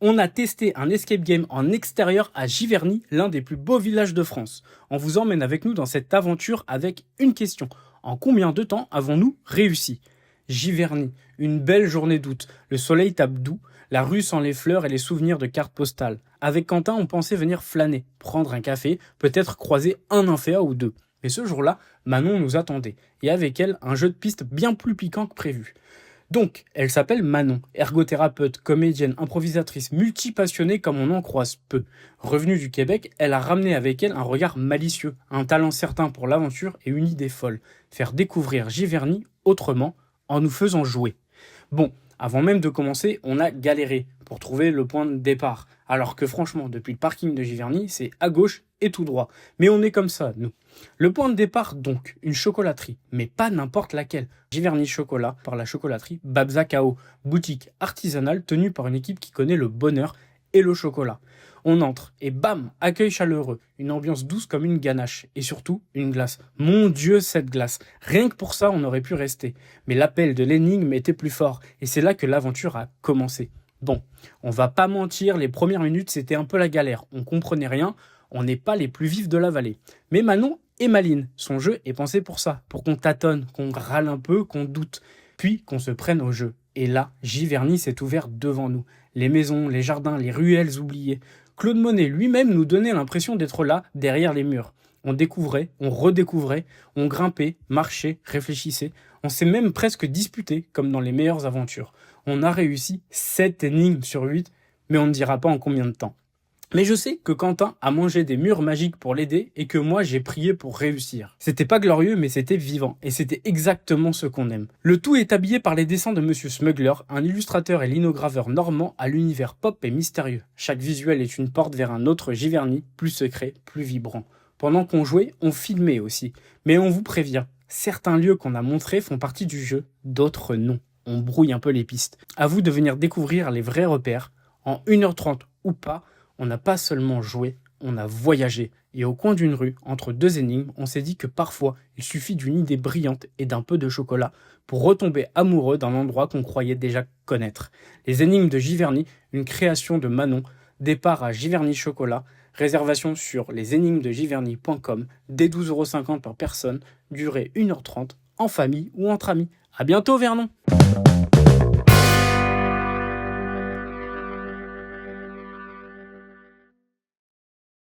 On a testé un escape game en extérieur à Giverny, l'un des plus beaux villages de France. On vous emmène avec nous dans cette aventure avec une question. En combien de temps avons-nous réussi? Giverny, une belle journée d'août. Le soleil tape doux, la rue sent les fleurs et les souvenirs de cartes postales. Avec Quentin, on pensait venir flâner, prendre un café, peut-être croiser un nymphéa ou deux. Mais ce jour-là, Manon nous attendait, et avec elle, un jeu de piste bien plus piquant que prévu. Donc, elle s'appelle Manon, ergothérapeute, comédienne, improvisatrice, multipassionnée comme on en croise peu. Revenue du Québec, elle a ramené avec elle un regard malicieux, un talent certain pour l'aventure et une idée folle. Faire découvrir Giverny autrement, en nous faisant jouer. Bon, avant même de commencer, on a galéré pour trouver le point de départ. Alors que franchement, depuis le parking de Giverny, c'est à gauche et tout droit. Mais on est comme ça, nous. Le point de départ, donc, une chocolaterie, mais pas n'importe laquelle. Giverny Chocolat, par la chocolaterie Babza Kao, boutique artisanale tenue par une équipe qui connaît le bonheur et le chocolat. On entre et bam, accueil chaleureux, une ambiance douce comme une ganache et surtout une glace. Mon Dieu, cette glace. Rien que pour ça, on aurait pu rester. Mais l'appel de l'énigme était plus fort et c'est là que l'aventure a commencé. Bon, on va pas mentir, les premières minutes, c'était un peu la galère. On comprenait rien, on n'est pas les plus vifs de la vallée. Mais Manon est maline. Son jeu est pensé pour ça, pour qu'on tâtonne, qu'on râle un peu, qu'on doute, puis qu'on se prenne au jeu. Et là, Giverny s'est ouvert devant nous. Les maisons, les jardins, les ruelles oubliées. Claude Monet lui-même nous donnait l'impression d'être là, derrière les murs. On découvrait, on redécouvrait, on grimpait, marchait, réfléchissait. On s'est même presque disputé, comme dans les meilleures aventures. On a réussi 7 énigmes sur 8, mais on ne dira pas en combien de temps. Mais je sais que Quentin a mangé des murs magiques pour l'aider et que moi j'ai prié pour réussir. C'était pas glorieux mais c'était vivant et c'était exactement ce qu'on aime. Le tout est habillé par les dessins de Monsieur Smuggler, un illustrateur et linograveur normand à l'univers pop et mystérieux. Chaque visuel est une porte vers un autre Giverny, plus secret, plus vibrant. Pendant qu'on jouait, on filmait aussi. Mais on vous prévient, certains lieux qu'on a montrés font partie du jeu, d'autres non. On brouille un peu les pistes. À vous de venir découvrir les vrais repères. En 1h30 ou pas, on n'a pas seulement joué, on a voyagé. Et au coin d'une rue, entre deux énigmes, on s'est dit que parfois, il suffit d'une idée brillante et d'un peu de chocolat pour retomber amoureux d'un endroit qu'on croyait déjà connaître. Les énigmes de Giverny, une création de Manon, départ à Giverny Chocolat, réservation sur lesénigmesdegiverny.com, dès 12,50 € par personne, durée 1h30, en famille ou entre amis. À bientôt Vernon!